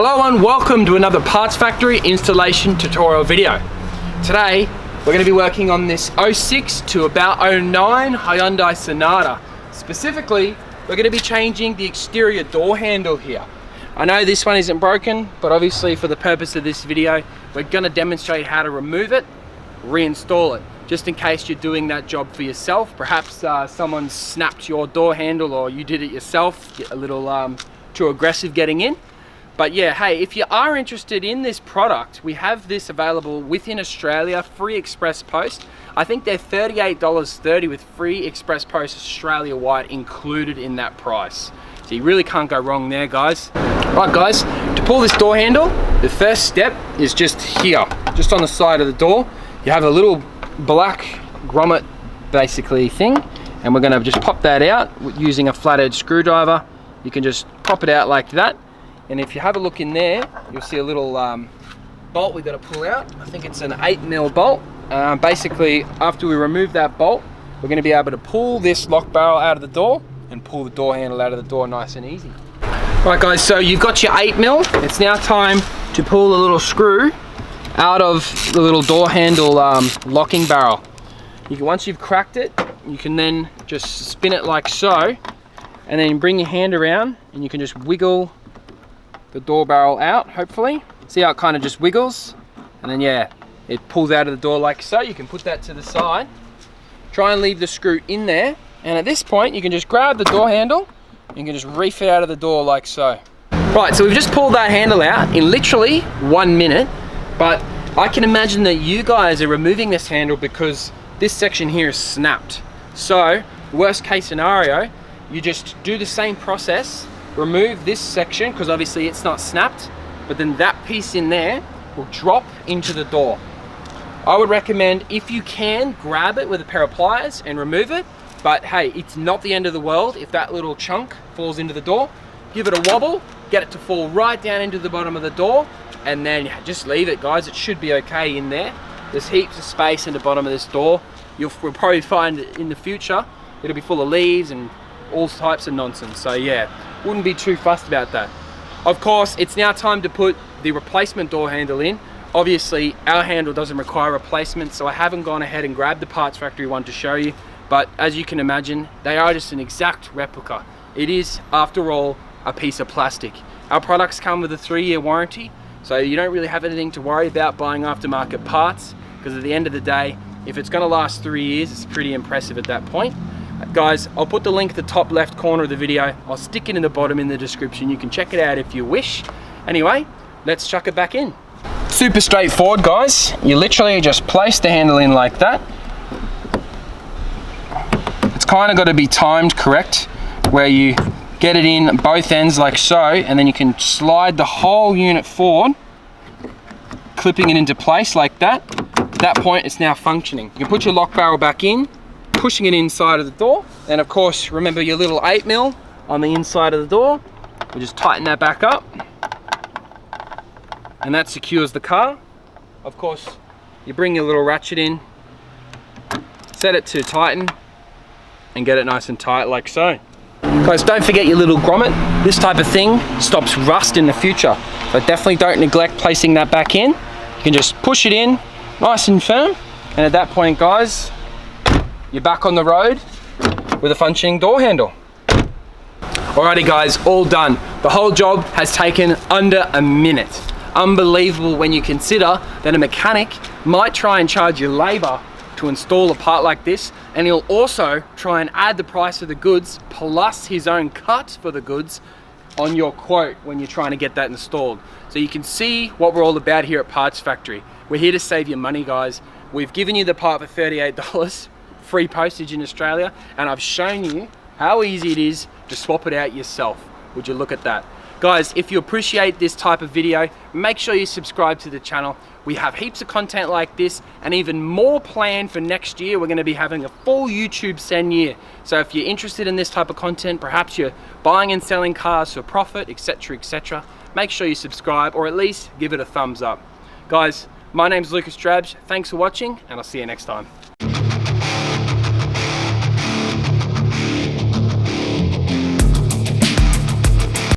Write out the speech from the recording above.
Hello and welcome to another Parts Factory installation tutorial video. Today we're going to be working on this 06 to about 09 Hyundai Sonata. Specifically, we're going to be changing the exterior door handle here. I know this one isn't broken, but obviously for the purpose of this video, we're going to demonstrate how to remove it, reinstall it, just in case you're doing that job for yourself. Perhaps someone snapped your door handle or you did it yourself, get a little too aggressive getting in. But yeah, hey, if you are interested in this product, we have this available within Australia, free express post. I think they're $38.30 with free express post Australia-wide included in that price. So you really can't go wrong there, guys. Right, guys, to pull this door handle, the first step is just here, just on the side of the door. You have a little black grommet, basically, thing, and we're gonna just pop that out using a flathead screwdriver. You can just pop it out like that. And if you have a look in there, you'll see a little bolt we've got to pull out. I think it's an 8mm bolt. Basically, after we remove that bolt, we're going to be able to pull this lock barrel out of the door and pull the door handle out of the door nice and easy. Right, guys, so you've got your 8mm. It's now time to pull the little screw out of the little door handle locking barrel. Once you've cracked it, you can then just spin it like so, and then bring your hand around and you can just wiggle the door barrel out, hopefully. See how it kind of just wiggles? And then yeah, it pulls out of the door like so. You can put that to the side. Try and leave the screw in there. And at this point, you can just grab the door handle and you can just reef it out of the door like so. Right, so we've just pulled that handle out in literally 1 minute. But I can imagine that you guys are removing this handle because this section here is snapped. So, worst case scenario, you just do the same process. Remove this section because obviously it's not snapped, but then that piece in there will drop into the door. I would recommend, if you can, grab it with a pair of pliers and remove it, but hey, it's not the end of the world if that little chunk falls into the door. Give it a wobble, get it to fall right down into the bottom of the door, and then just leave it, guys. It should be okay in there. There's heaps of space in the bottom of this door. We'll probably find in the future it'll be full of leaves and all types of nonsense, so yeah, wouldn't be too fussed about that. Of course, it's now time to put the replacement door handle in. Obviously, our handle doesn't require replacement, so I haven't gone ahead and grabbed the Parts Factory one to show you, but as you can imagine, they are just an exact replica. It is, after all, a piece of plastic. Our products come with a 3-year warranty, so you don't really have anything to worry about buying aftermarket parts, because at the end of the day, if it's going to last 3 years, it's pretty impressive at that point. Guys, I'll put the link at the top left corner of the video. I'll stick it in the bottom in the description. You can check it out if you wish. Anyway, let's chuck it back in. Super straightforward, guys. You literally just place the handle in like that. It's kind of got to be timed correct, where you get it in both ends like so, and then you can slide the whole unit forward, clipping it into place like that. At that point, it's now functioning. You can put your lock barrel back in, pushing it inside of the door, and of course remember your little 8mm on the inside of the door. We'll just tighten that back up and that secures the car. Of course, you bring your little ratchet in, set it to tighten, and get it nice and tight like so. Guys, don't forget your little grommet. This type of thing stops rust in the future, so definitely don't neglect placing that back in. You can just push it in nice and firm, and at that point, guys, you're back on the road with a functioning door handle. Alrighty, guys, all done. The whole job has taken under a minute. Unbelievable when you consider that a mechanic might try and charge you labor to install a part like this, and he'll also try and add the price of the goods plus his own cut for the goods on your quote when you're trying to get that installed. So you can see what we're all about here at Parts Factory. We're here to save you money, guys. We've given you the part for $38. Free postage in Australia, and I've shown you how easy it is to swap it out yourself. Would you look at that? Guys, if you appreciate this type of video, make sure you subscribe to the channel. We have heaps of content like this and even more planned for next year. We're going to be having a full YouTube Send year. So if you're interested in this type of content, perhaps you're buying and selling cars for profit, etc., make sure you subscribe or at least give it a thumbs up. Guys, my name's Lucas Drabs. Thanks for watching, and I'll see you next time.